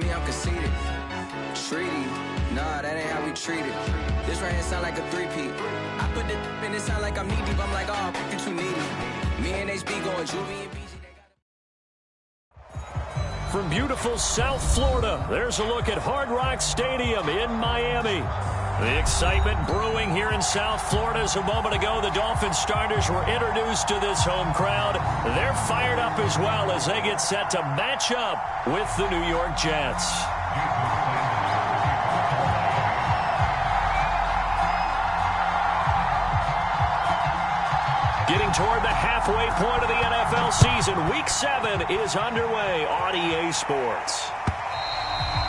me, I'm conceited. Treaty, nah, that ain't how we treat it. This right here sound like a three-peat. I put the in it sound like I'm knee deep. I'm like, oh, you too needy. Me and HB going Juvie and BG. From beautiful South Florida, there's a look at Hard Rock Stadium in Miami. The excitement brewing here in South Florida as a moment ago the Dolphins starters were introduced to this home crowd. They're fired up as well as they get set to match up with the New York Jets. Getting toward the halfway point of the NFL season, Week 7 is underway on EA Sports.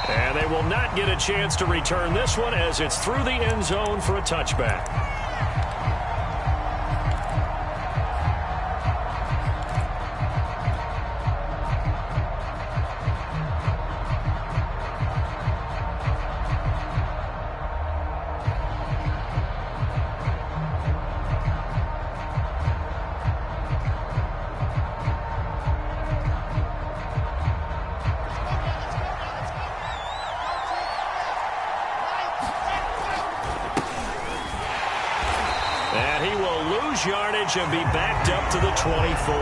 And they will not get a chance to return this one as it's through the end zone for a touchback. Yardage and be backed up to the 24.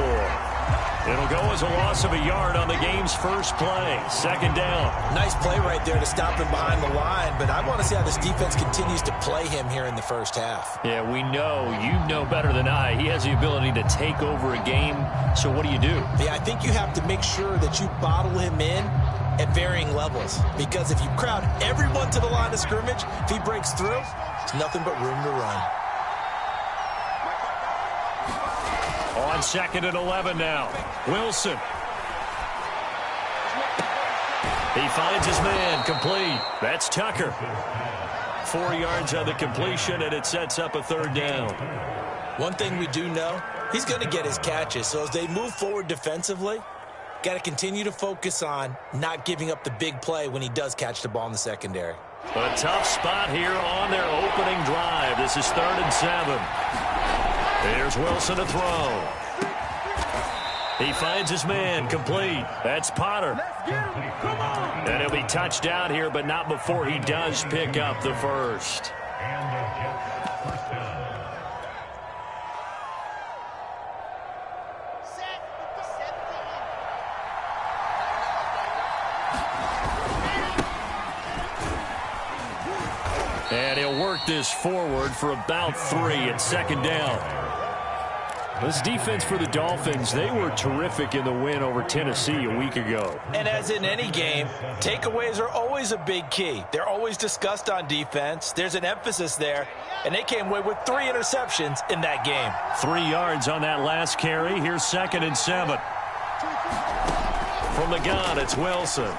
It'll go as a loss of a yard on the game's first play. Second down. Nice play right there to stop him behind the line, but I want to see how this defense continues to play him here in the first half. Yeah, we know. You know better than I. He has the ability to take over a game, so what do you do? Yeah, I think you have to make sure that you bottle him in at varying levels, because if you crowd everyone to the line of scrimmage, if he breaks through, it's nothing but room to run. On 2nd and 11 now. Wilson. He finds his man, complete. That's Tucker. 4 yards on the completion, and it sets up a third down. One thing we do know, he's going to get his catches. So as they move forward defensively, got to continue to focus on not giving up the big play when he does catch the ball in the secondary. A tough spot here on their opening drive. This is 3rd and 7. Here's Wilson to throw. He finds his man, complete. That's Potter. And he'll be touched down here, but not before he does pick up the first. And he'll work this forward for about 3 at second down. This defense for the Dolphins, they were terrific in the win over Tennessee a week ago. And as in any game, takeaways are always a big key. They're always discussed on defense. There's an emphasis there, and they came away with 3 interceptions in that game. 3 yards on that last carry. Here's 2nd and 7. From the gun, it's Wilson.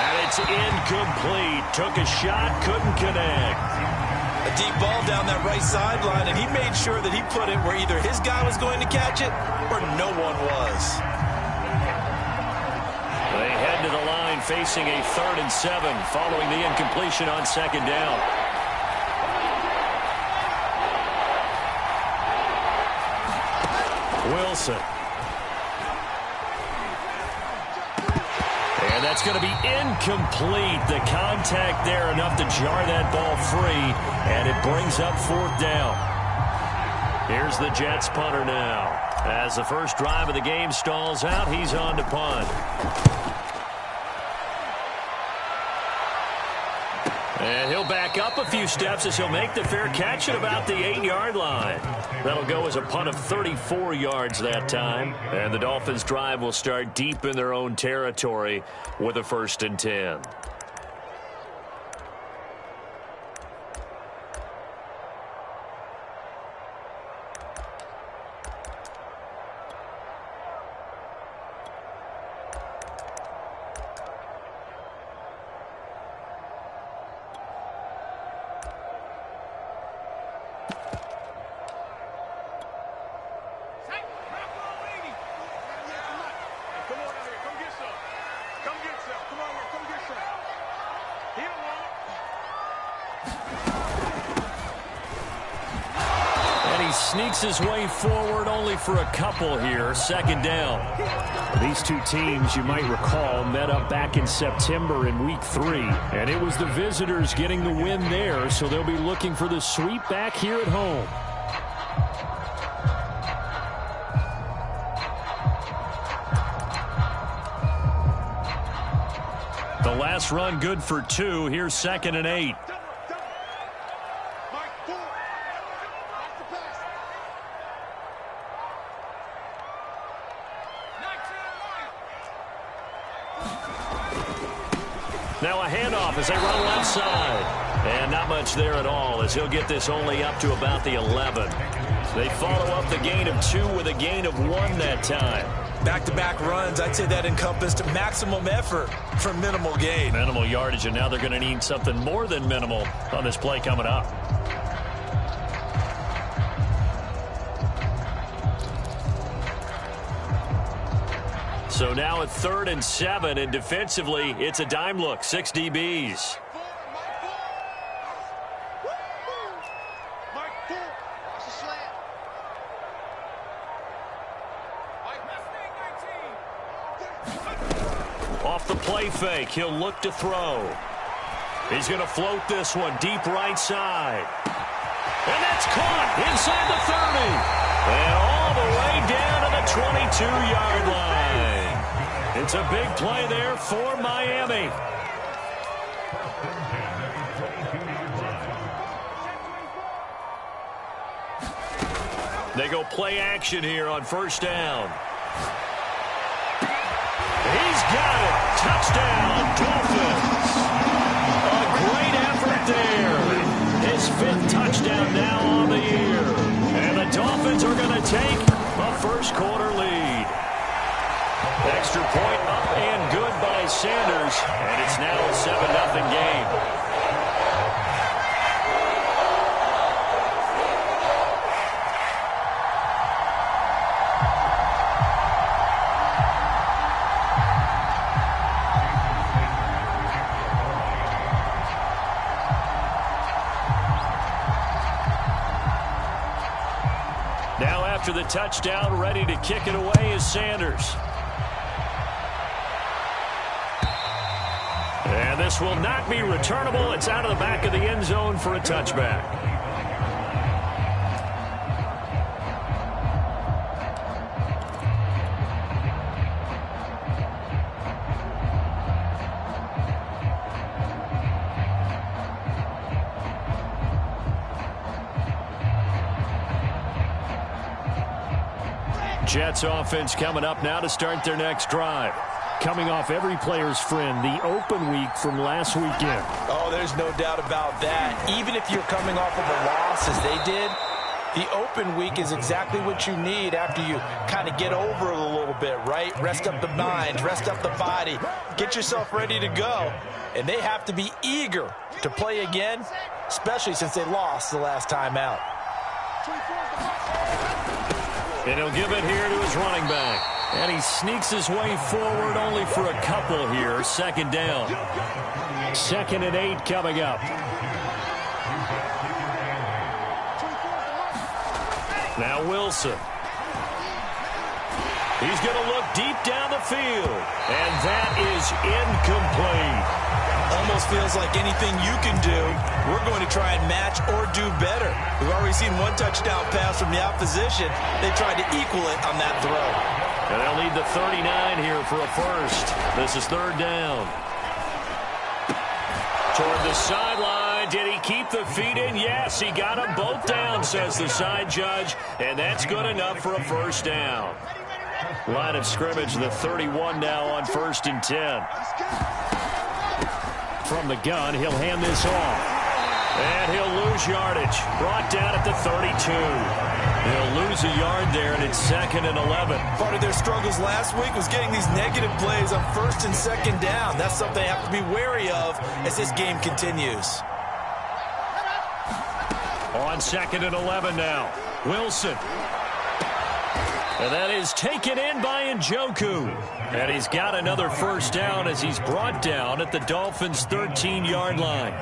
And it's incomplete. Took a shot, couldn't connect. A deep ball down that right sideline, and he made sure that he put it where either his guy was going to catch it or no one was. They head to the line facing a 3rd and 7 following the incompletion on second down. Wilson. And that's going to be incomplete. The contact there enough to jar that ball free, and it brings up 4th down. Here's the Jets punter now. As the first drive of the game stalls out, he's on to punt. And he'll back up a few steps as he'll make the fair catch at about the 8-yard line. That'll go as a punt of 34 yards that time. And the Dolphins' drive will start deep in their own territory with a 1st and 10. Come on, come get some. Come on, come get some. sneaks his way forward only for a couple here. Second down. These two teams, you might recall, met up back in September in Week 3. And it was the visitors getting the win there, so they'll be looking for the sweep back here at home. The last run good for 2. Here's 2nd and 8. Now a handoff as they run left side. And not much there at all as he'll get this only up to about the 11. They follow up the gain of 2 with a gain of 1 that time. Back-to-back runs, I'd say that encompassed maximum effort for minimal gain. Minimal yardage, and now they're going to need something more than minimal on this play coming up. So now at 3rd and 7, and defensively, it's a dime look, 6 DBs. Off the play fake, he'll look to throw. He's going to float this one deep right side. And that's caught inside the 30. And all the way down to the 22-yard line. It's a big play there for Miami. They go play action here on 1st down. He's got it. Touchdown, Dolphins. A great effort there. His 5th touchdown now on the year. And the Dolphins are going to take a first-quarter lead. Extra point up and good by Sanders. And it's now a 7-0 game. Now after the touchdown, ready to kick it away is Sanders. And this will not be returnable. It's out of the back of the end zone for a touchback. Jets offense coming up now to start their next drive. Coming off every player's friend, the open week from last weekend. Oh, there's no doubt about that. Even if you're coming off of a loss as they did, the open week is exactly what you need after you kind of get over it a little bit, right? Rest up the mind, rest up the body, get yourself ready to go. And they have to be eager to play again, especially since they lost the last time out. And he'll give it here to his running back. And he sneaks his way forward only for a couple here. 2nd down. 2nd and 8 coming up. Now Wilson. He's going to look deep down the field. And that is incomplete. Almost feels like anything you can do, we're going to try and match or do better. We've already seen one touchdown pass from the opposition. They tried to equal it on that throw. And they'll need the 39 here for a first. This is 3rd down. Toward the sideline. Did he keep the feet in? Yes, he got them both down, says the side judge. And that's good enough for a first down. Line of scrimmage, the 31 now on 1st and 10. From the gun, he'll hand this off. And he'll lose yardage. Brought down at the 32. He'll lose a yard there, and it's 2nd and 11. Part of their struggles last week was getting these negative plays on 1st and 2nd down. That's something they have to be wary of as this game continues. On 2nd and 11 now. Wilson. And that is taken in by Njoku. And he's got another first down as he's brought down at the Dolphins' 13-yard line.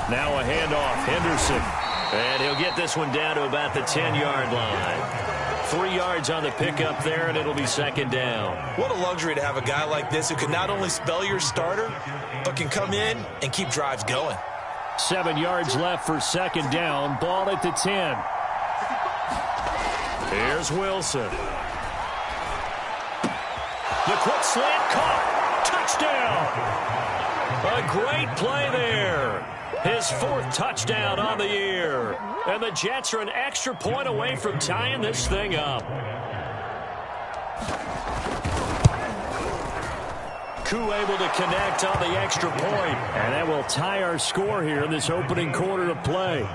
Now a handoff, Henderson. And he'll get this one down to about the 10-yard line. 3 yards on the pickup there, and it'll be second down. What a luxury to have a guy like this who can not only spell your starter, but can come in and keep drives going. 7 yards left for second down. Ball at the 10. Here's Wilson. The quick slant caught. Touchdown. A great play there. His 4th touchdown on the year. And the Jets are an extra point away from tying this thing up. Koo able to connect on the extra point. And that will tie our score here in this opening quarter of play.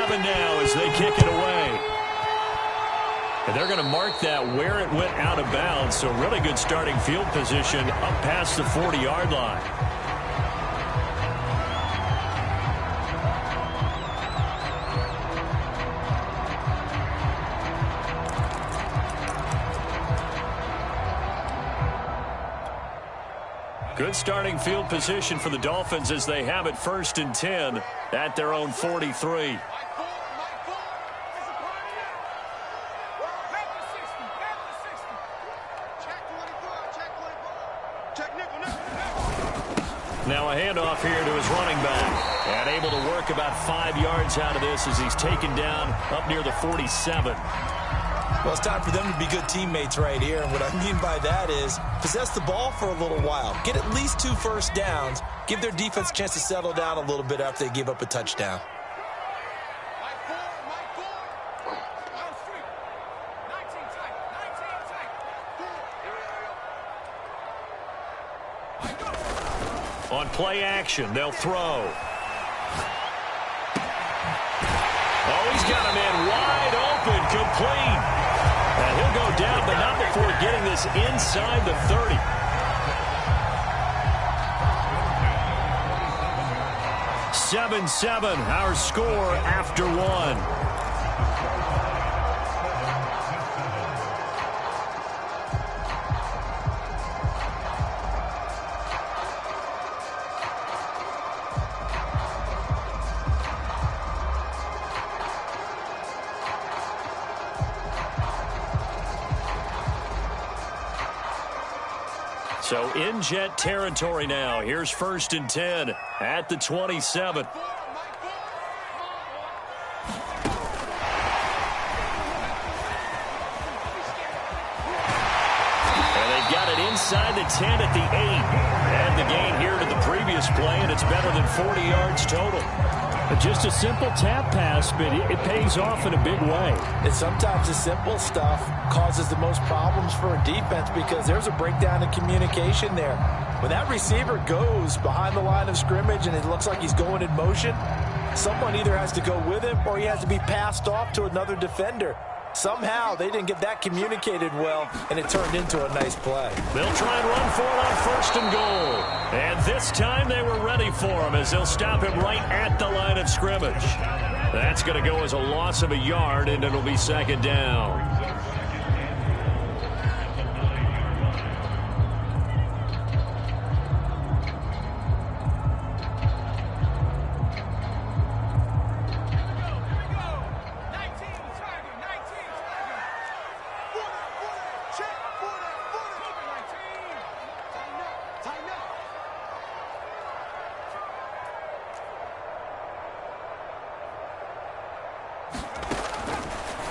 Now as they kick it away. And they're going to mark that where it went out of bounds. So really good starting field position up past the 40-yard line. Good starting field position for the Dolphins as they have it 1st and 10 at their own 43. Now a handoff here to his running back. And able to work about 5 yards out of this as he's taken down up near the 47. Well, it's time for them to be good teammates right here. And what I mean by that is possess the ball for a little while. Get at least 2 first downs. Give their defense a chance to settle down a little bit after they give up a touchdown. On play action, they'll throw. Oh, he's got him in wide open, complete. And he'll go down, but not before getting this inside the 30. "7-7", our score after 1. So in Jet territory now. Here's 1st and 10 at the 27. And they've got it inside the 10 at the 8. And the gain here to the previous play, and it's better than 40 yards total. Just a simple tap pass, but it pays off in a big way. And sometimes the simple stuff causes the most problems for a defense because there's a breakdown in communication there. When that receiver goes behind the line of scrimmage and it looks like he's going in motion, someone either has to go with him or he has to be passed off to another defender. Somehow they didn't get that communicated well, and it turned into a nice play. They'll try and run for it on 1st and goal. And this time they were ready for him as they'll stop him right at the line of scrimmage. That's going to go as a loss of a yard, and it'll be 2nd down.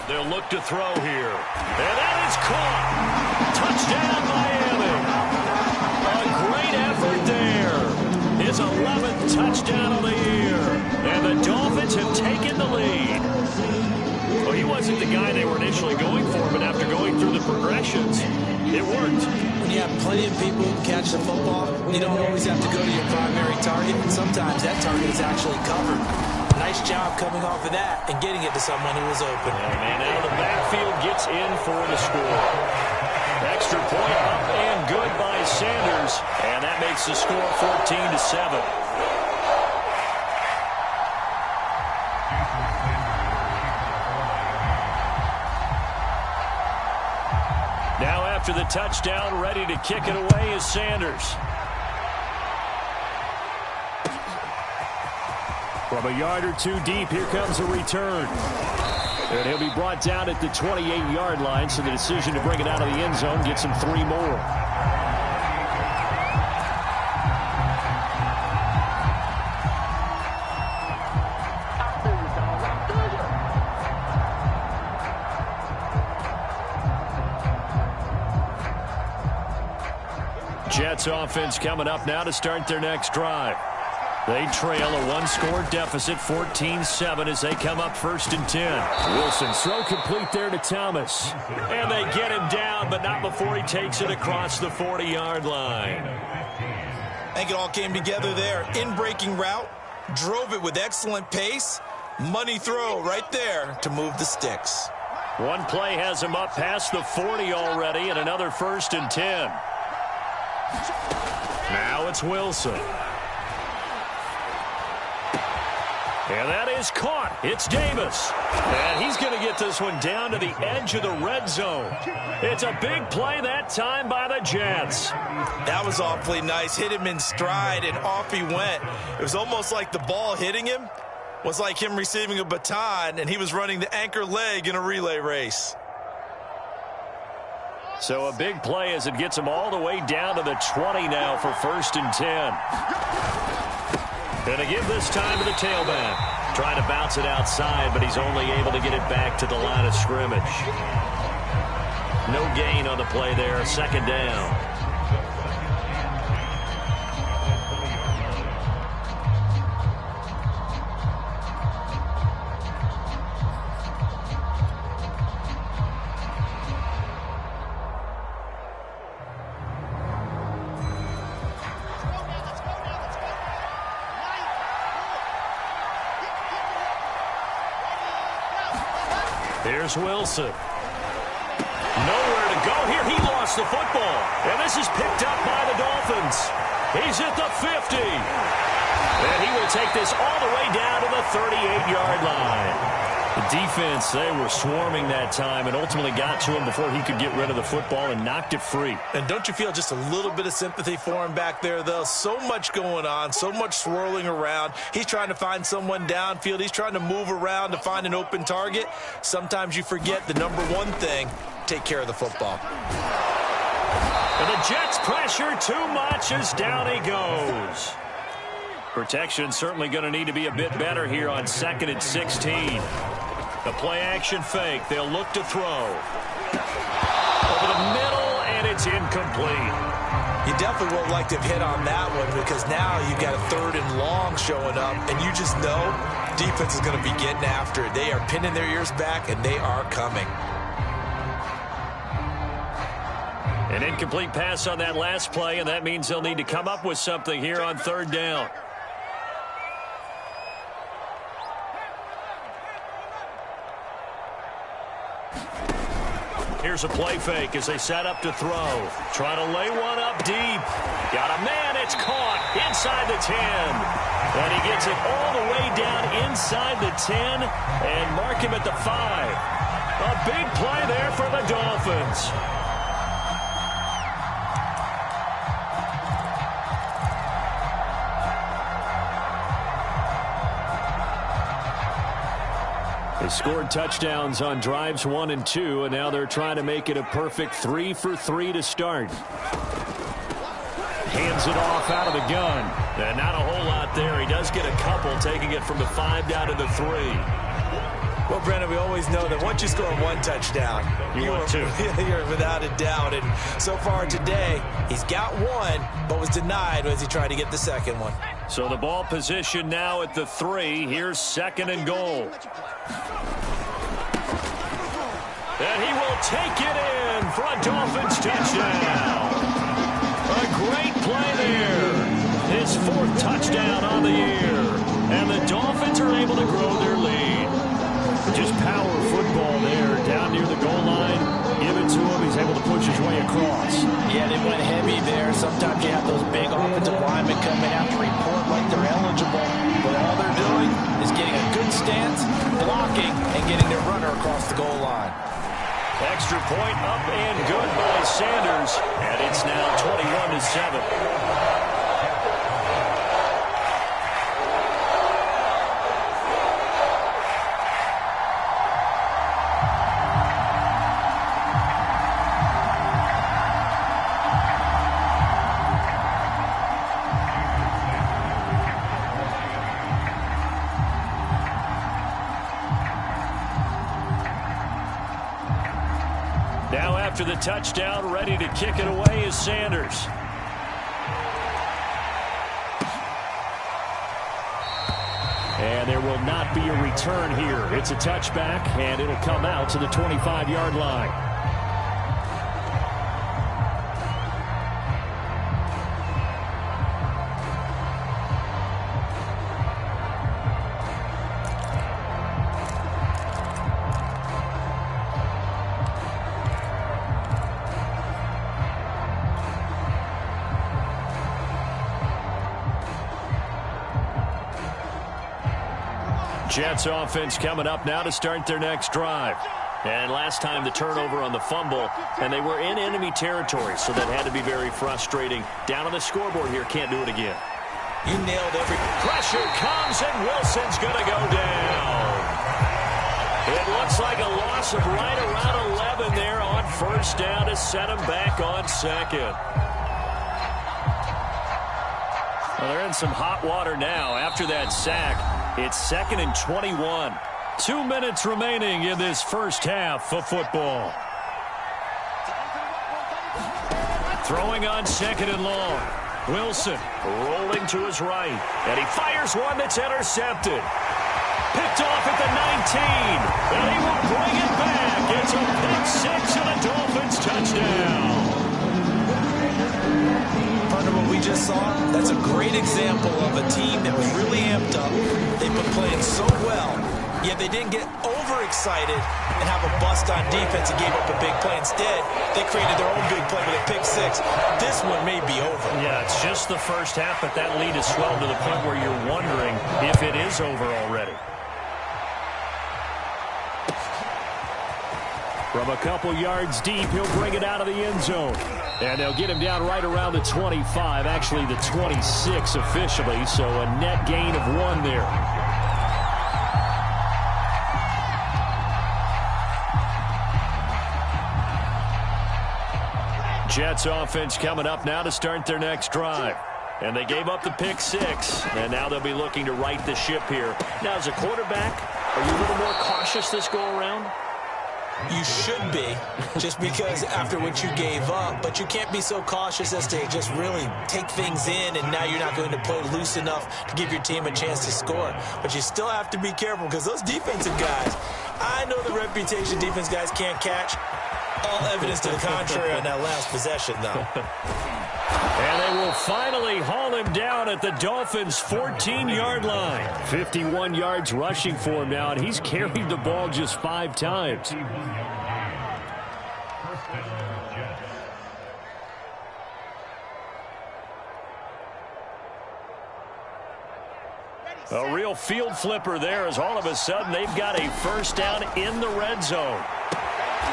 They'll look to throw here. And that is caught. Touchdown, Miami. A great effort there. His 11th touchdown of the year. And the Dolphins have taken the lead. Well, he wasn't the guy they were initially going for, but after going through the progressions, it worked. When you have plenty of people who catch the football, you don't always have to go to your primary target. And sometimes that target is actually covered. Nice job coming off of that and getting it to someone who was open. And out of the backfield gets in for the score. Extra point up and good by Sanders. And that makes the score 14-7. after the touchdown. Ready to kick it away is Sanders. From a yard or two deep, here comes a return. And he'll be brought down at the 28-yard line, so the decision to bring it out of the end zone gets him 3 more. Jets offense coming up now to start their next drive. They trail a 1-score deficit, 14-7, as they come up 1st and 10. Wilson, throw complete there to Thomas. And they get him down, but not before he takes it across the 40-yard line. I think it all came together there. In-breaking route, drove it with excellent pace. Money throw right there to move the sticks. One play has him up past the 40 already, and another 1st and 10. Now it's Wilson. And that is caught. It's Davis. And he's going to get this one down to the edge of the red zone. It's a big play that time by the Jets. That was awfully nice. Hit him in stride, and off he went. It was almost like the ball hitting him was like him receiving a baton, and he was running the anchor leg in a relay race. So a big play as it gets him all the way down to the 20 now for 1st and 10. Going to give this time to the tailback. Trying to bounce it outside, but he's only able to get it back to the line of scrimmage. No gain on the play there. 2nd down. Here's Wilson. Nowhere to go here. He lost the football. And this is picked up by the Dolphins. He's at the 50. And he will take this all the way down to the 38-yard line. The defense, they were swarming that time and ultimately got to him before he could get rid of the football and knocked it free. And don't you feel just a little bit of sympathy for him back there, though? So much going on, so much swirling around. He's trying to find someone downfield. He's trying to move around to find an open target. Sometimes you forget the number one thing, take care of the football. And the Jets pressure too much as down he goes. Protection certainly going to need to be a bit better here on 2nd and 16. The play-action fake. They'll look to throw. Over the middle, and it's incomplete. You definitely won't like to have hit on that one because now you've got a 3rd and long showing up, and you just know defense is going to be getting after it. They are pinning their ears back, and they are coming. An incomplete pass on that last play, and that means they'll need to come up with something here on 3rd down. Here's a play fake as they set up to throw. Trying to lay one up deep. Got a man. It's caught inside the 10. And he gets it all the way down inside the 10 and mark him at the 5. A big play there for the Dolphins. They scored touchdowns on drives 1 and 2, and now they're trying to make it a perfect 3 for 3 to start. Hands it off out of the gun. And not a whole lot there. He does get a couple, taking it from the 5 down to the 3. Well, Brandon, we always know that once you score 1 touchdown, you want 2. You're without a doubt. And so far today, he's got 1, but was denied as he tried to get the 2nd one. So the ball position now at the 3. Here's 2nd and goal. And he will take it in for a Dolphins touchdown. A great play there. His 4th touchdown on the year. And the Dolphins are able to grow their lead. Just power football there down near the goal line. Give it to him. He's able to push his way across. Yeah, they went heavy there. Sometimes you have those big offensive linemen coming out to report like they're eligible. But all they're doing is getting a good stance, blocking, and getting their runner across the goal line. Extra point up and good by Sanders, and it's now 21-7. After the touchdown, ready to kick it away is Sanders. And there will not be a return here. It's a touchback, and it'll come out to the 25-yard line. Jets offense coming up now to start their next drive. And last time the turnover on the fumble, and they were in enemy territory, so that had to be very frustrating. Down on the scoreboard here, can't do it again. You nailed every... Pressure comes, and Wilson's going to go down. It looks like a loss of right around 11 there on first down to set him back on second. Well, they're in some hot water now after that sack. It's 2nd and 21. 2 minutes remaining in this first half of football. Throwing on 2nd and long. Wilson rolling to his right. And he fires one that's intercepted. Picked off at the 19. And he will bring it back. It's a pick six and a Dolphins touchdown. Partner, what we just saw, that's a great example of a team that was really amped up. They've been playing so well, yet they didn't get overexcited and have a bust on defense and gave up a big play. Instead, they created their own big play with a pick six. This one may be over. Yeah, it's just the first half, but that lead has swelled to the point where you're wondering if it is over already. From a couple yards deep, he'll bring it out of the end zone. And they'll get him down right around the 25, actually the 26 officially, so a net gain of 1 there. Jets offense coming up now to start their next drive. And they gave up the pick six, and now they'll be looking to right the ship here. Now, as a quarterback, are you a little more cautious this go around? You should be, just because after what you gave up, but you can't be so cautious as to just really take things in, and now you're not going to play loose enough to give your team a chance to score. But you still have to be careful, because those defensive guys, I know the reputation defense guys can't catch. All evidence to the contrary on that last possession, though. And they will finally haul him down at the Dolphins' 14-yard line. 51 yards rushing for him now, and he's carried the ball just 5 times. A real field flipper there, as all of a sudden they've got a first down in the red zone.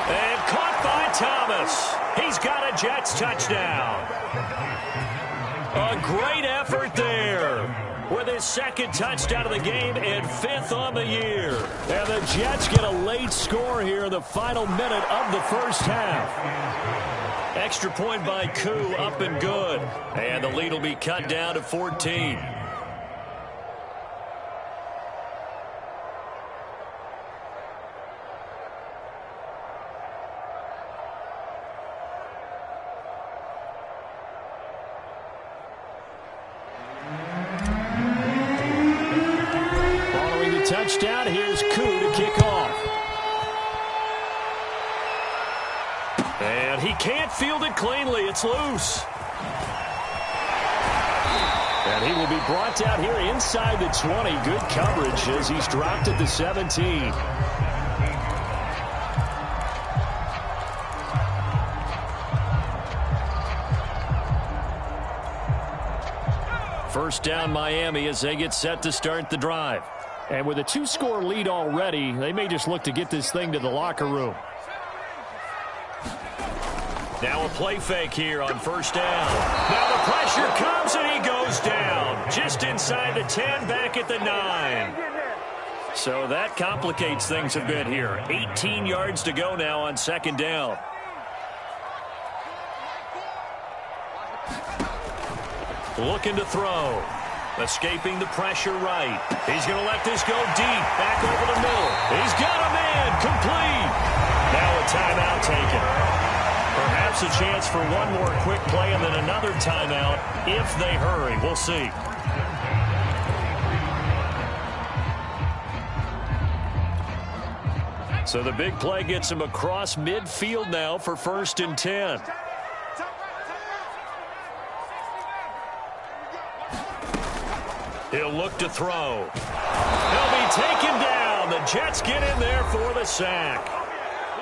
And caught by Thomas. He's got a Jets touchdown. A great effort there with his second touchdown of the game and 5th on the year. And the Jets get a late score here in the final minute of the first half. Extra point by Koo, up and good. And the lead will be cut down to 14. Touchdown. Here's Koo to kick off. And he can't field it cleanly. It's loose. And he will be brought down here inside the 20. Good coverage as he's dropped at the 17. First down Miami as they get set to start the drive. And with a 2-score lead already, they may just look to get this thing to the locker room. Now a play fake here on first down. Now the pressure comes and he goes down. Just inside the 10, back at the 9. So that complicates things a bit here. 18 yards to go now on second down. Looking to throw. Escaping the pressure right. He's going to let this go deep. Back over the middle. He's got a man. Complete. Now a timeout taken. Perhaps a chance for one more quick play and then another timeout if they hurry. We'll see. So the big play gets him across midfield now for 1st and 10. He'll look to throw. He'll be taken down. The Jets get in there for the sack.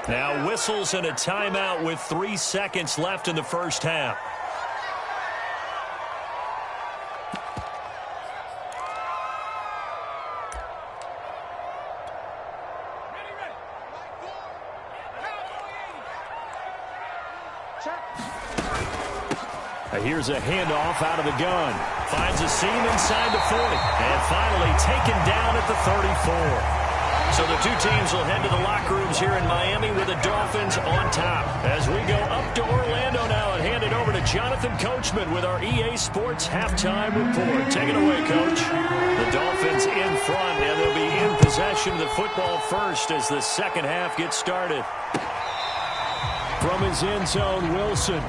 Now whistles and a timeout with 3 seconds left in the first half. Here's a handoff out of the gun. Finds a seam inside the 40. And finally taken down at the 34. So the two teams will head to the locker rooms here in Miami with the Dolphins on top. As we go up to Orlando now and hand it over to Jonathan Coachman with our EA Sports Halftime Report. Take it away, Coach. The Dolphins in front, and they'll be in possession of the football first as the second half gets started. From his end zone, Wilson.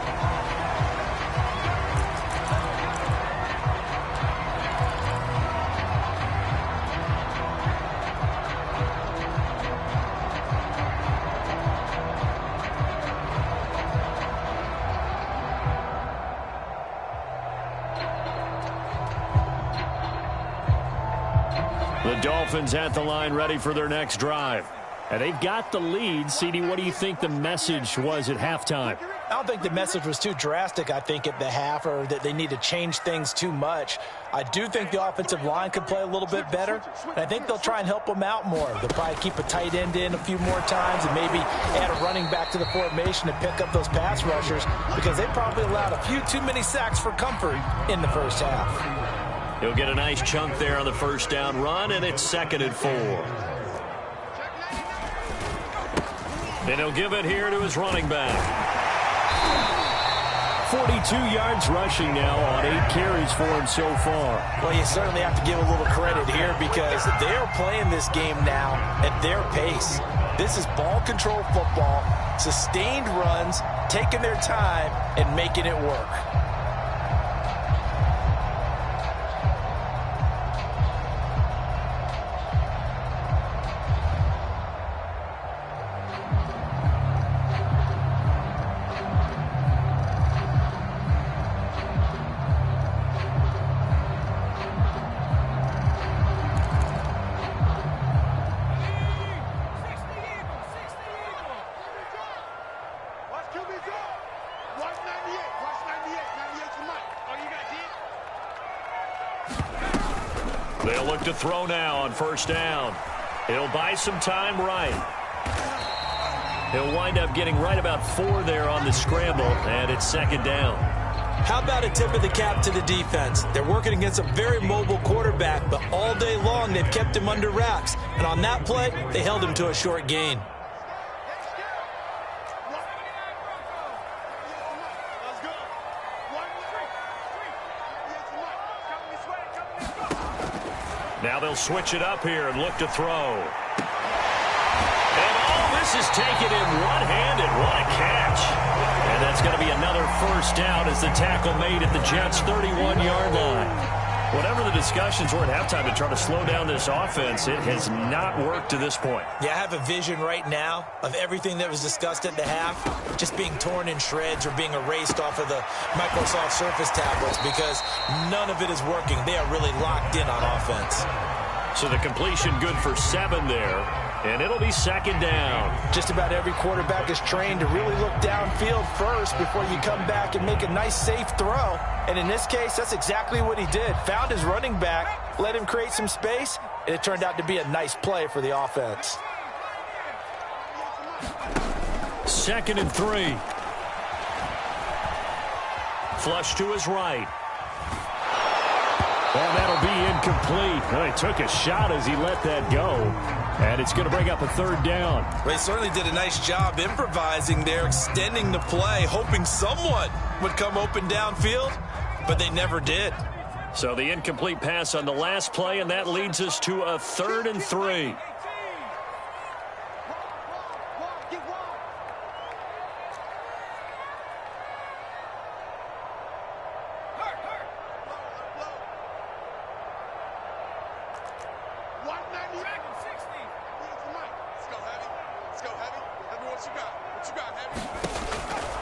The Dolphins at the line ready for their next drive. And they've got the lead. CD, what do you think the message was at halftime? I don't think the message was too drastic, I think, at the half, or that they need to change things too much. I do think the offensive line could play a little bit better, and I think they'll try and help them out more. They'll probably keep a tight end in a few more times and maybe add a running back to the formation to pick up those pass rushers, because they probably allowed a few too many sacks for comfort in the first half. He'll get a nice chunk there on the first down run, and it's 2nd and 4. And he'll give it here to his running back. 42 yards rushing now on 8 carries for him so far. Well, you certainly have to give a little credit here because they are playing this game now at their pace. This is ball control football, sustained runs, taking their time, and making it work. They'll look to throw now on first down. He'll buy some time right. He'll wind up getting right about 4 there on the scramble, and it's 2nd down. How about a tip of the cap to the defense? They're working against a very mobile quarterback, but all day long they've kept him under wraps. And on that play, they held him to a short gain. Now they'll switch it up here and look to throw. And all this is taken in one-handed. What a catch. And that's going to be another first down as the tackle made at the Jets' 31-yard line. Whatever the discussions were at halftime to try to slow down this offense, it has not worked to this point. Yeah, I have a vision right now of everything that was discussed at the half just being torn in shreds or being erased off of the Microsoft Surface tablets because none of it is working. They are really locked in on offense. So the completion good for 7 there, and it'll be 2nd down. Just about every quarterback is trained to really look downfield first before you come back and make a nice, safe throw. And in this case, that's exactly what he did. Found his running back, let him create some space, and it turned out to be a nice play for the offense. 2nd and 3. Flush to his right. And that'll be incomplete. Well, he took a shot as he let that go. And it's going to bring up a 3rd down. Well, he certainly did a nice job improvising there, extending the play, hoping someone would come open downfield, but they never did. So the incomplete pass on the last play, and that leads us to a 3rd and 3.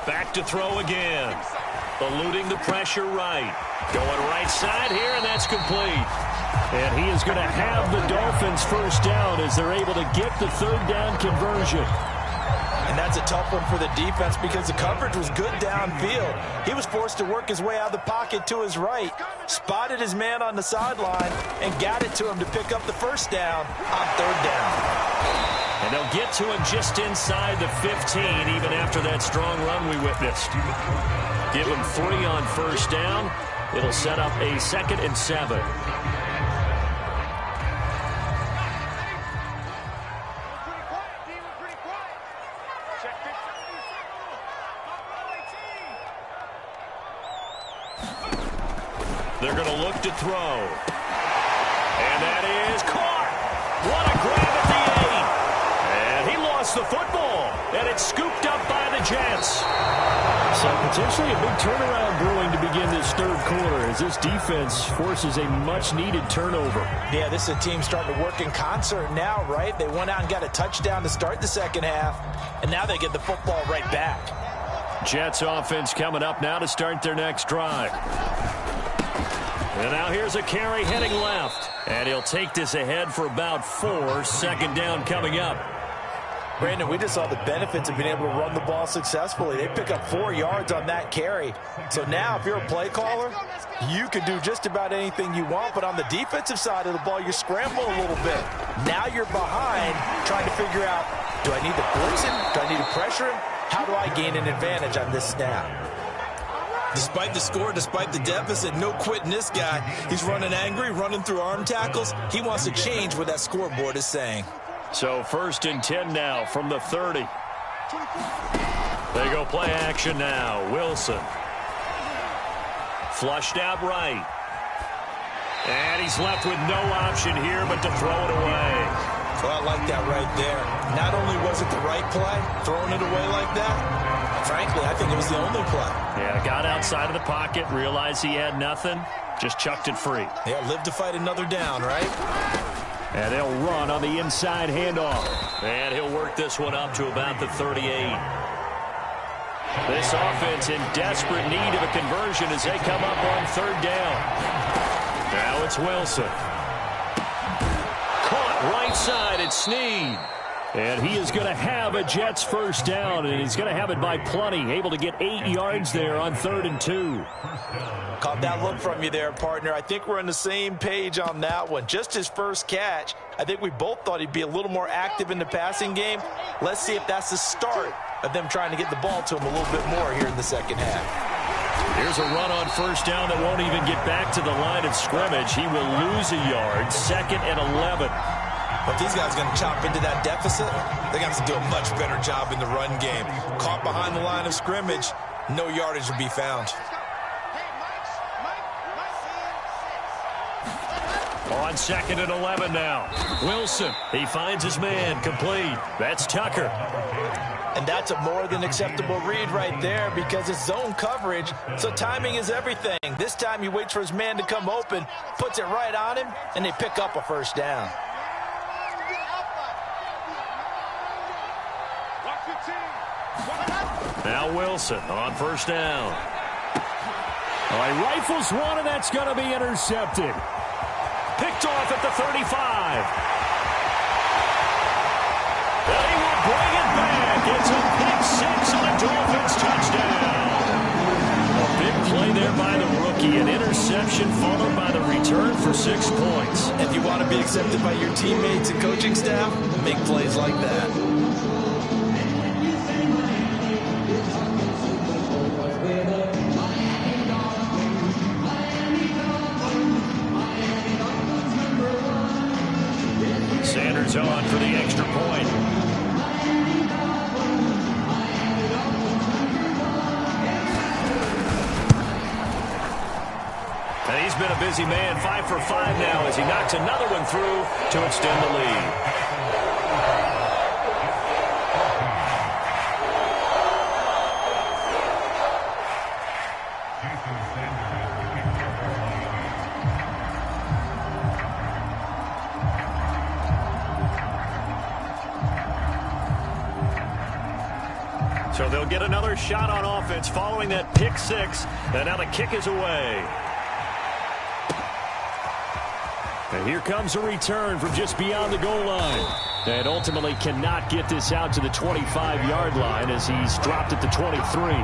Back to throw again. Eluding the pressure right. Going right side here, and that's complete. And he is going to have the Dolphins first down as they're able to get the 3rd down conversion. And that's a tough one for the defense because the coverage was good downfield. He was forced to work his way out of the pocket to his right, spotted his man on the sideline, and got it to him to pick up the first down on 3rd down. And they'll get to him just inside the 15, even after that strong run we witnessed. Give him 3 on first down. It'll set up a 2nd and 7. They're going to look to throw. And that is caught. What a grab at the 8. And he lost the football. And it's scooped up by the Jets. So potentially a big turnaround brewing to begin this 3rd quarter as this defense forces a much-needed turnover. Yeah, this is a team starting to work in concert now, right? They went out and got a touchdown to start the 2nd half, and now they get the football right back. Jets offense coming up now to start their next drive. And now here's a carry heading left. And he'll take this ahead for about 4. 2nd down coming up. Brandon, we just saw the benefits of being able to run the ball successfully. They pick up 4 yards on that carry. So now if you're a play caller, you can do just about anything you want. But on the defensive side of the ball, you scramble a little bit. Now you're behind trying to figure out, do I need to blitz him? Do I need to pressure him? How do I gain an advantage on this snap? Despite the score, despite the deficit, no quitting this guy. He's running angry, running through arm tackles. He wants to change what that scoreboard is saying. So 1st and 10 now from the 30. They go play action now. Wilson. Flushed out right. And he's left with no option here but to throw it away. Well, I like that right there. Not only was it the right play, throwing it away like that, frankly, I think it was the only play. Yeah, got outside of the pocket, realized he had nothing, just chucked it free. Yeah, live to fight another down, right? And they'll run on the inside handoff. And he'll work this one up to about the 38. This offense in desperate need of a conversion as they come up on 3rd down. Now it's Wilson. Caught right side at Snead. And he is going to have a Jets first down, and he's going to have it by plenty. Able to get 8 yards there on 3rd and 2. Caught that look from you there, partner. I think we're on the same page on that one. Just his first catch. I think we both thought he'd be a little more active in the passing game. Let's see if that's the start of them trying to get the ball to him a little bit more here in the 2nd half. Here's a run on first down that won't even get back to the line of scrimmage. He will lose a yard. 2nd and 11. But these guys are going to chop into that deficit. They're going to have to do a much better job in the run game. Caught behind the line of scrimmage, no yardage will be found. On 2nd and 11 now. Wilson, he finds his man, complete. That's Tucker. And that's a more than acceptable read right there because it's zone coverage, so timing is everything. This time he waits for his man to come open, puts it right on him, and they pick up a first down. Now Wilson on first down. All right, rifles one, and that's going to be intercepted. Picked off at the 35. They will bring it back. It's a pick 6 on a Dolphins touchdown. A big play there by the rookie. An interception followed by the return for 6 points. If you want to be accepted by your teammates and coaching staff, make plays like that. he's been a busy man. 5 for 5 now as he knocks another one through to extend the lead. So they'll get another shot on offense following that pick six. And now the kick is away. And here comes a return from just beyond the goal line. And ultimately cannot get this out to the 25-yard line as he's dropped at the 23.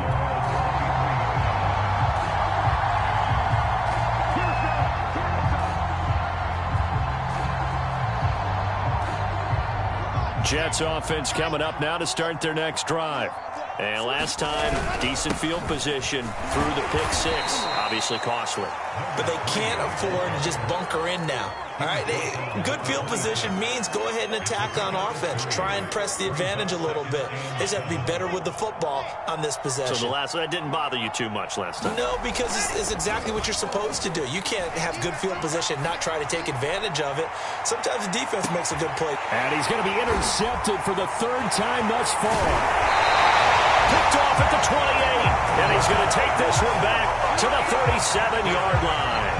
Jets offense coming up now to start their next drive. And last time, decent field position through the pick six. Obviously costly. But they can't afford to just bunker in now. All right, good field position means go ahead and attack on offense. Try and press the advantage a little bit. They just have to be better with the football on this possession. So that didn't bother you too much last time? No, because it's exactly what you're supposed to do. You can't have good field position and not try to take advantage of it. Sometimes the defense makes a good play. And he's going to be intercepted for the third time thus far. Picked off at the 28, and he's going to take this one back to the 37-yard line.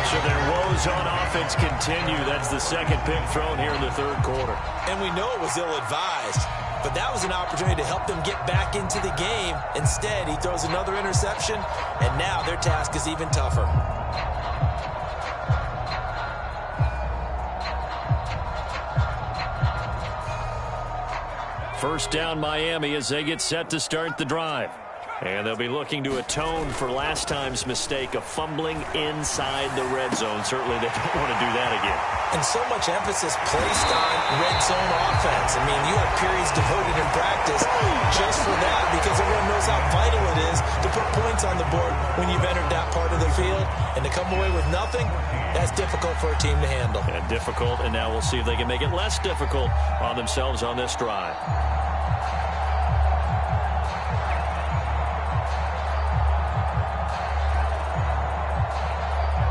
So their woes on offense continue. That's the second pick thrown here in the third quarter. And we know it was ill-advised, but that was an opportunity to help them get back into the game. Instead, he throws another interception, and now their task is even tougher. First down Miami as they get set to start the drive. And they'll be looking to atone for last time's mistake of fumbling inside the red zone. Certainly they don't want to do that again. And so much emphasis placed on red zone offense. I mean, you have periods devoted in practice just for that because everyone knows how vital it is to put points on the board when you've entered that part of the field. And to come away with nothing, that's difficult for a team to handle. And difficult, and now we'll see if they can make it less difficult on themselves on this drive.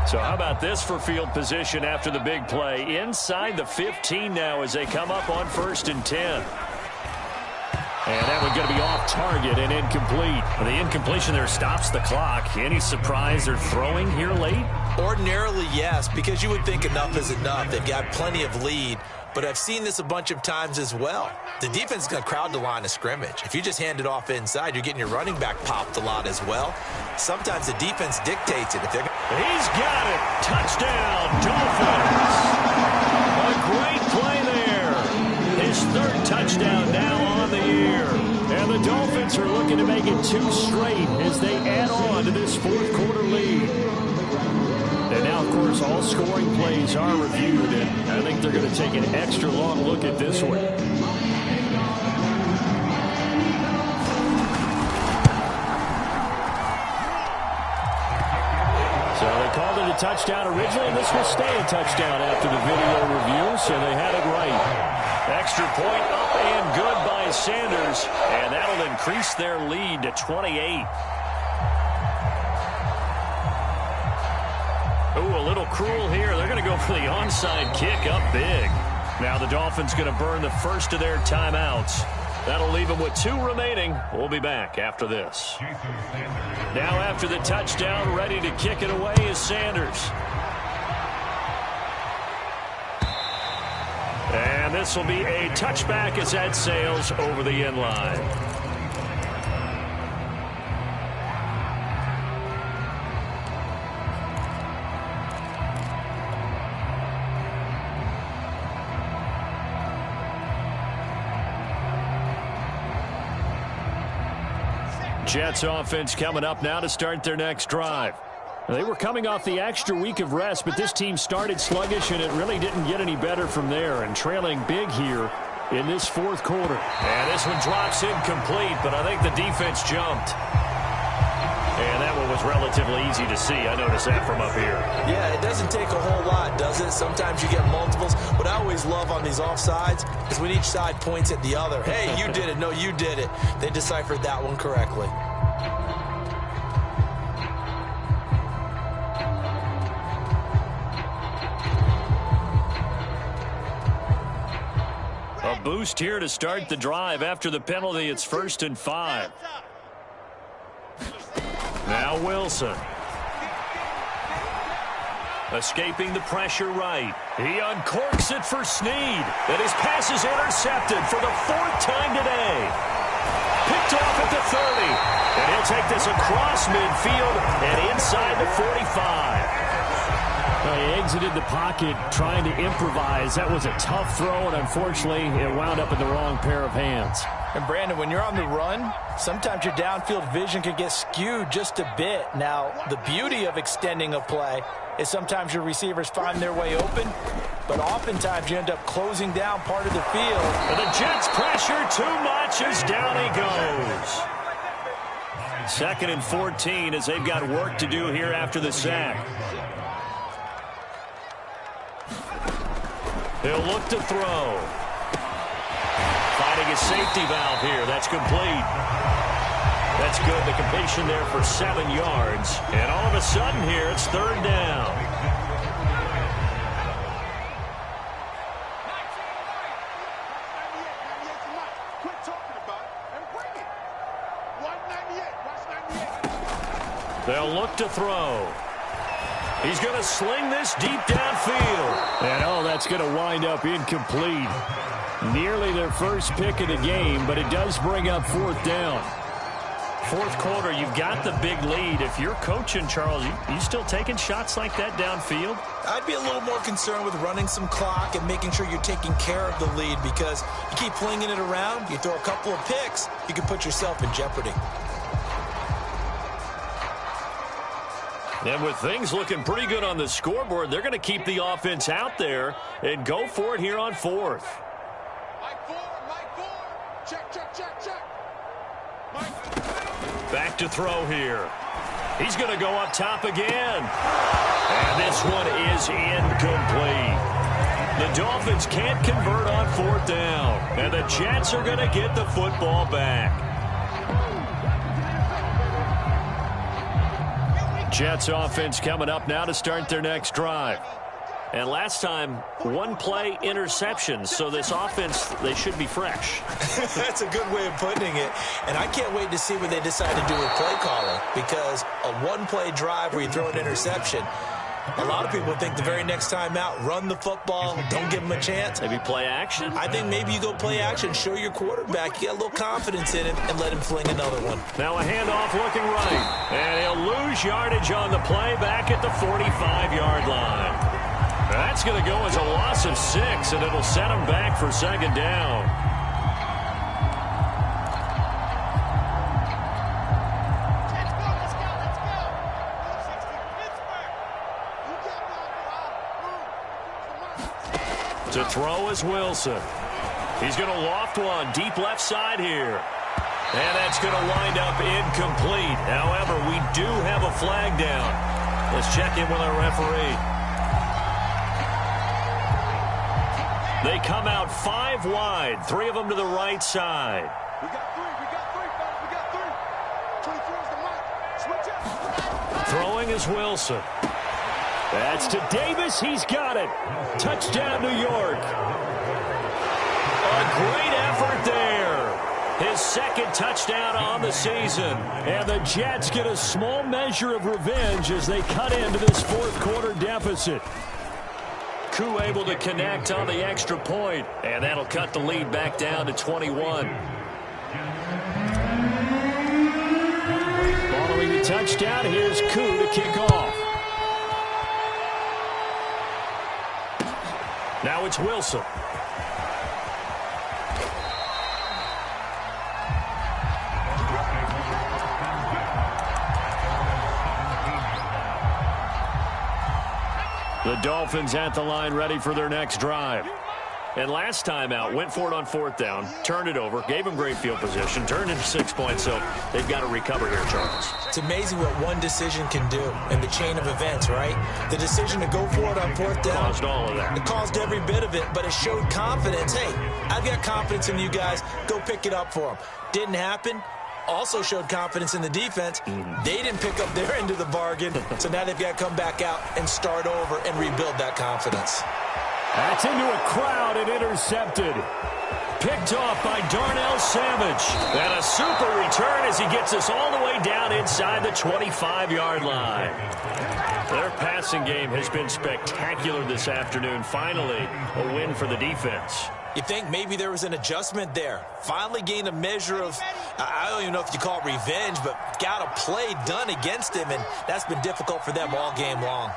So how about this for field position after the big play? Inside the 15 now as they come up on 1st and 10. And that one's going to be off target and incomplete. The incompletion there stops the clock. Any surprise they're throwing here late? Ordinarily, yes, because you would think enough is enough. They've got plenty of lead. But I've seen this a bunch of times as well. The defense is going to crowd the line of scrimmage. If you just hand it off inside, you're getting your running back popped a lot as well. Sometimes the defense dictates it. If they're He's got it. Touchdown, Dolphins. A great play there. His third touchdown now on the year. And the Dolphins are looking to make it 2 straight as they add on to this fourth quarter lead. And now, of course, all scoring plays are reviewed, and I think they're going to take an extra long look at this one. So they called it a touchdown originally, and this will stay a touchdown after the video review, so they had it right. Extra point up and good by Sanders, and that'll increase their lead to 28. Ooh, a little cruel here. They're going to go for the onside kick up big. Now the Dolphins going to burn the first of their timeouts. That'll leave them with 2 remaining. We'll be back after this. Now after the touchdown, ready to kick it away is Sanders. And this will be a touchback as that sails over the end line. Jets offense coming up now to start their next drive. They were coming off the extra week of rest, but this team started sluggish, and it really didn't get any better from there, and trailing big here in this fourth quarter. And this one drops incomplete, but I think the defense jumped. And that one was relatively easy to see. I noticed that from up here. Yeah, it doesn't take a whole lot, does it? Sometimes you get multiples. What I always love on these offsides is when each side points at the other. Hey, you did it. No, you did it. They deciphered that one correctly. boost here to start the drive. After the penalty, it's 1st and 5. Now Wilson. Escaping the pressure right. He uncorks it for Snead. And his pass is intercepted for the 4th time today. Picked off at the 30. And he'll take this across midfield and inside the 45. He exited the pocket trying to improvise. That was a tough throw, and unfortunately, it wound up in the wrong pair of hands. And Brandon, when you're on the run, sometimes your downfield vision can get skewed just a bit. Now, the beauty of extending a play is sometimes your receivers find their way open, but oftentimes you end up closing down part of the field. And the Jets pressure too much as down he goes. 2nd and 14 as they've got work to do here after the sack. He'll look to throw. Finding a safety valve here. That's complete. That's good. The completion there for 7 yards. And all of a sudden here, it's 3rd down. They'll look to throw. He's going to sling this deep downfield. And, that's going to wind up incomplete. Nearly their first pick of the game, but it does bring up 4th down. 4th quarter, you've got the big lead. If you're coaching, Charles, you still taking shots like that downfield? I'd be a little more concerned with running some clock and making sure you're taking care of the lead, because you keep flinging it around, you throw a couple of picks, you can put yourself in jeopardy. And with things looking pretty good on the scoreboard, they're going to keep the offense out there and go for it here on 4th. Back to throw here. He's going to go up top again. And this one is incomplete. The Dolphins can't convert on 4th down. And the Jets are going to get the football back. Jets offense coming up now to start their next drive. And last time, 1-play interception. So this offense, they should be fresh. That's a good way of putting it. And I can't wait to see what they decide to do with play calling, because a 1-play drive where you throw an interception, a lot of people think the very next time out, run the football, don't give them a chance. Maybe play action? I think maybe you go play action, show your quarterback you got a little confidence in him, and let him fling another one. Now a handoff looking right. And he'll lose yardage on the play back at the 45-yard line. That's going to go as a loss of 6, and it'll set him back for 2nd down. To throw is Wilson. He's going to loft one deep left side here. And that's going to wind up incomplete. However, we do have a flag down. Let's check in with our referee. They come out 5 wide, 3 of them to the right side. We got 3, fellas, we got 3. 24 is the mark. Switch up. Throwing is Wilson. That's to Davis. He's got it. Touchdown, New York. A great effort there. His 2nd touchdown on the season. And the Jets get a small measure of revenge as they cut into this 4th quarter deficit. Koo able to connect on the extra point, and that'll cut the lead back down to 21. Following the touchdown, here's Koo to kick off. Now it's Wilson. The Dolphins at the line ready for their next drive. And last time out, went for it on 4th down, turned it over, gave them great field position, turned into 6 points, so they've got to recover here, Charles. It's amazing what one decision can do in the chain of events, right? The decision to go for it on 4th down. Caused all of that. It caused every bit of it, but it showed confidence. Hey, I've got confidence in you guys. Go pick it up for them. Didn't happen. Also showed confidence in the defense. They didn't pick up their end of the bargain, so now they've got to come back out and start over and rebuild that confidence. That's into a crowd and intercepted. picked off by Darnell Savage. And a super return as he gets us all the way down inside the 25-yard line. Their passing game has been spectacular this afternoon. Finally, a win for the defense. You think maybe there was an adjustment there. Finally gained a measure of, I don't even know if you call it revenge, but got a play done against him, and that's been difficult for them all game long.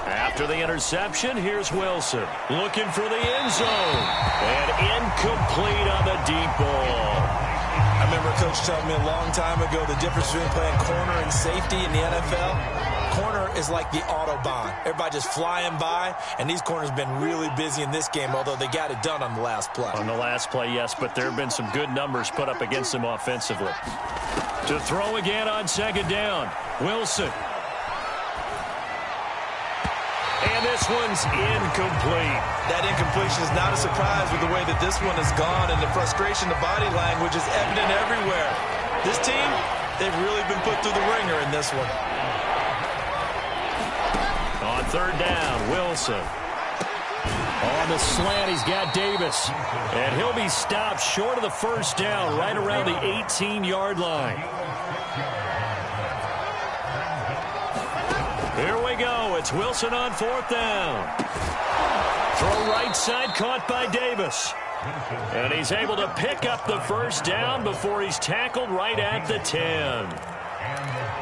After the interception, here's Wilson. Looking for the end zone. And incomplete on the deep ball. I remember Coach telling me a long time ago the difference between playing corner and safety in the NFL. Corner is like the Autobahn. Everybody just flying by, and these corners have been really busy in this game, although they got it done on the last play. On the last play, yes, but there have been some good numbers put up against them offensively. To throw again on second down, Wilson. And this one's incomplete. That incompletion is not a surprise with the way that this one has gone, and the frustration, the body language is evident everywhere. This team, they've really been put through the ringer in this one. On third down, Wilson. On the slant, he's got Davis. And he'll be stopped short of the first down, right around the 18-yard line. Here we go. It's Wilson on fourth down. Throw right side, caught by Davis. And he's able to pick up the first down before he's tackled right at the 10.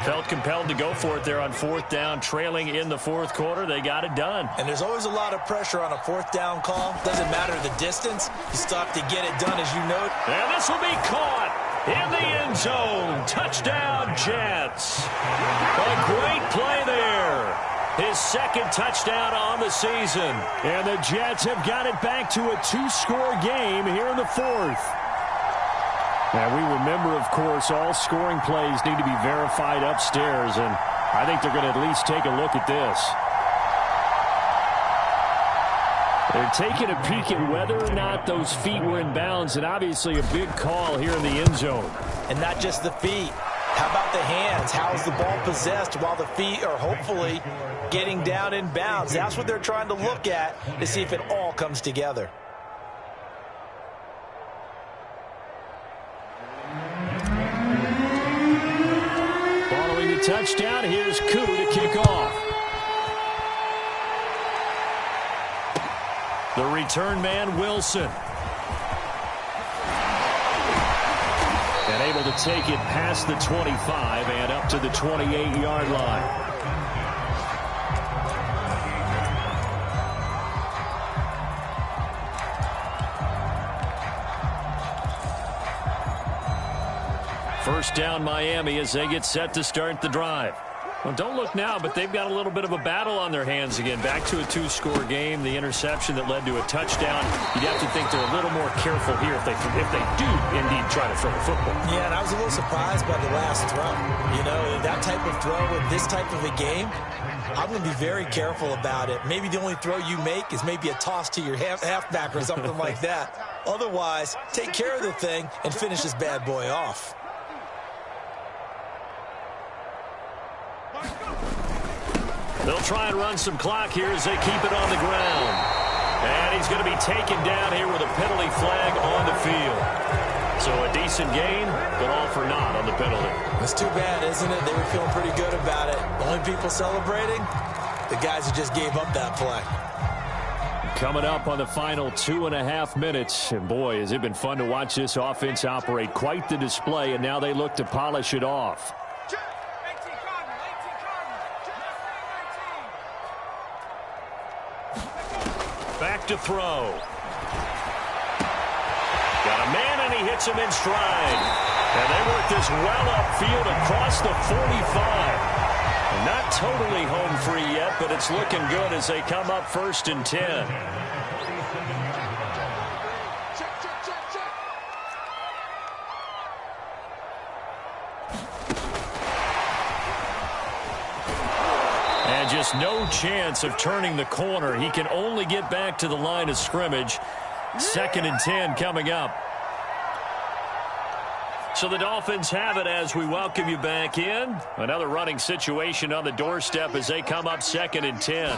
Felt compelled to go for it there on fourth down, trailing in the fourth quarter. They got it done. And there's always a lot of pressure on a fourth down call. Doesn't matter the distance. You still have to get it done, as you note. And this will be caught in the end zone. Touchdown, Jets. A great play there. His second touchdown on the season. And the Jets have got it back to a two-score game here in the fourth. Now, we remember, of course, all scoring plays need to be verified upstairs, and I think they're going to at least take a look at this. They're taking a peek at whether or not those feet were in bounds, and obviously a big call here in the end zone. And not just the feet. How about the hands? How is the ball possessed while the feet are hopefully getting down in bounds? That's what they're trying to look at to see if it all comes together. Following the touchdown, here's Koo to kick off. The return man, Wilson. And able to take it past the 25 and up to the 28-yard line. First down, Miami, as they get set to start the drive. Well, don't look now, but they've got a little bit of a battle on their hands again. Back to a two-score game. The interception that led to a touchdown. You'd have to think they're a little more careful here if they do indeed try to throw the football. Yeah, and I was a little surprised by the last throw. You know, that type of throw in this type of a game, I'm going to be very careful about it. Maybe the only throw you make is maybe a toss to your halfback or something like that. Otherwise, take care of the thing and finish this bad boy off. They'll try and run some clock here as they keep it on the ground. And he's going to be taken down here with a penalty flag on the field. So a decent gain, but all for naught on the penalty. It's too bad, isn't it? They were feeling pretty good about it. The only people celebrating, the guys who just gave up that play. Coming up on the final 2.5 minutes. And boy, has it been fun to watch this offense operate. Quite the display, and now they look to polish it off. Back to throw. Got a man, and he hits him in stride. And they work this well upfield across the 45. Not totally home free yet, but it's looking good as they come up 1st and 10. And just no chance of turning the corner. He can only get back to the line of scrimmage. 2nd and 10 coming up. So the Dolphins have it as we welcome you back in. Another running situation on the doorstep as they come up 2nd and 10.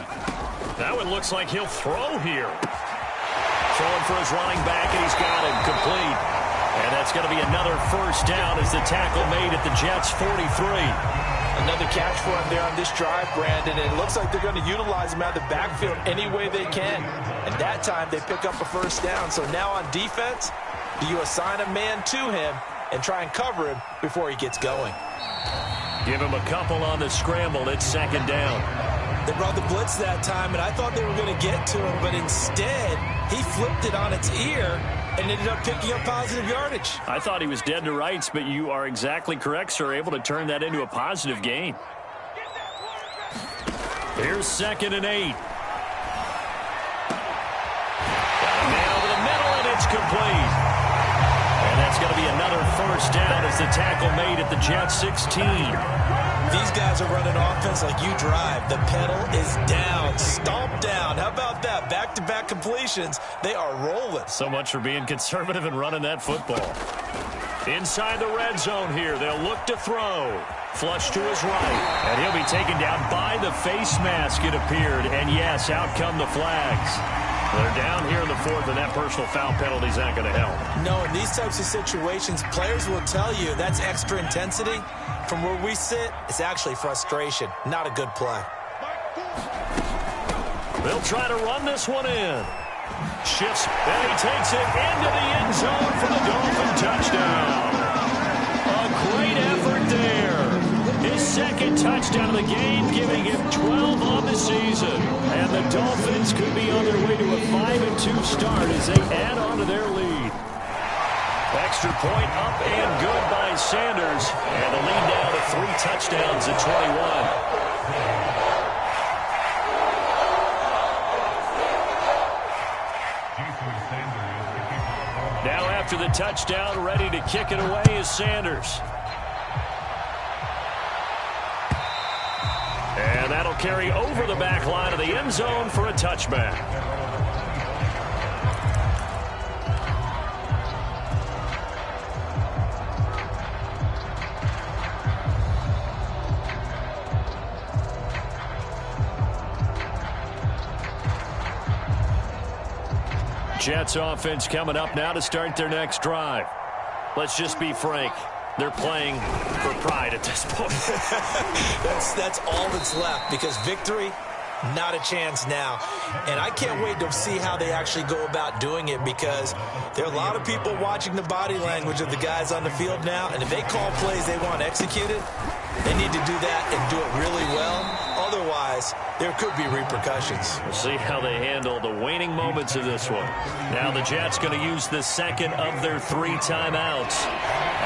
That one looks like he'll throw here. Throwing for his running back, and he's got him complete. And that's going to be another first down as the tackle made at the Jets' 43. Another catch for him there on this drive, Brandon. And it looks like they're going to utilize him out of the backfield any way they can. And that time they pick up a first down. So now on defense, do you assign a man to him and try and cover him before he gets going? Give him a couple on the scramble. It's 2nd down. They brought the blitz that time, and I thought they were going to get to him, but instead he flipped it on its ear and ended up picking up positive yardage. I thought he was dead to rights, but you are exactly correct, sir. Able to turn that into a positive gain. Here's 2nd and 8. Now over the middle, and it's complete. And that's going to be another first down as the tackle made at the Jets' 16. These guys are running offense like you drive. The pedal is down, stomped down. How about that? Back-to-back completions. They are rolling. So much for being conservative and running that football. Inside the red zone here. They'll look to throw. Flush to his right. And he'll be taken down by the face mask, it appeared. And, yes, out come the flags. They're down here in the 4th, and that personal foul penalty is not going to help. No, in these types of situations, players will tell you that's extra intensity. From where we sit, it's actually frustration. Not a good play. They'll try to run this one in. Shifts, and he takes it into the end zone for the Dolphin touchdown. A great effort there. His 2nd touchdown of the game, giving him 12 on the season. And the Dolphins could be on their way to a 5-2 start as they add on to their lead. Extra point up and good by Sanders. And the lead down to 3 touchdowns at 21. Now after the touchdown, ready to kick it away is Sanders. And that'll carry over the back line of the end zone for a touchback. Jets offense coming up now to start their next drive. Let's just be frank. They're playing for pride at this point. That's all that's left, because victory, not a chance now. And I can't wait to see how they actually go about doing it, because there are a lot of people watching the body language of the guys on the field now, and if they call plays they want executed, they need to do that and do it really well. Otherwise, there could be repercussions. We'll see how they handle the waning moments of this one. Now the Jets going to use the 2nd of their 3 timeouts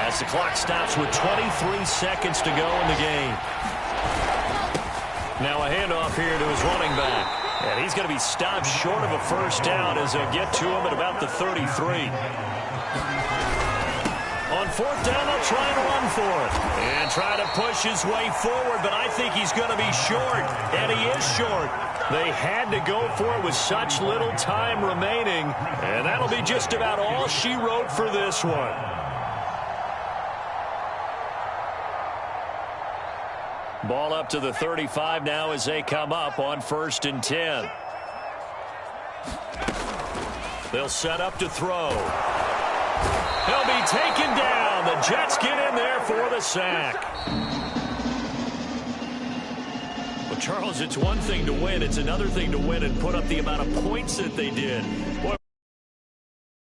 as the clock stops with 23 seconds to go in the game. Now a handoff here to his running back. And he's going to be stopped short of a first down as they'll get to him at about the 33. On 4th down, they'll try and run for it. And try to push his way forward, but I think he's going to be short. And he is short. They had to go for it with such little time remaining. And that'll be just about all she wrote for this one. Ball up to the 35 now as they come up on 1st and 10. They'll set up to throw. He'll be taken down. The Jets get in there for the sack. Well, Charles, it's one thing to win. It's another thing to win and put up the amount of points that they did. Boy,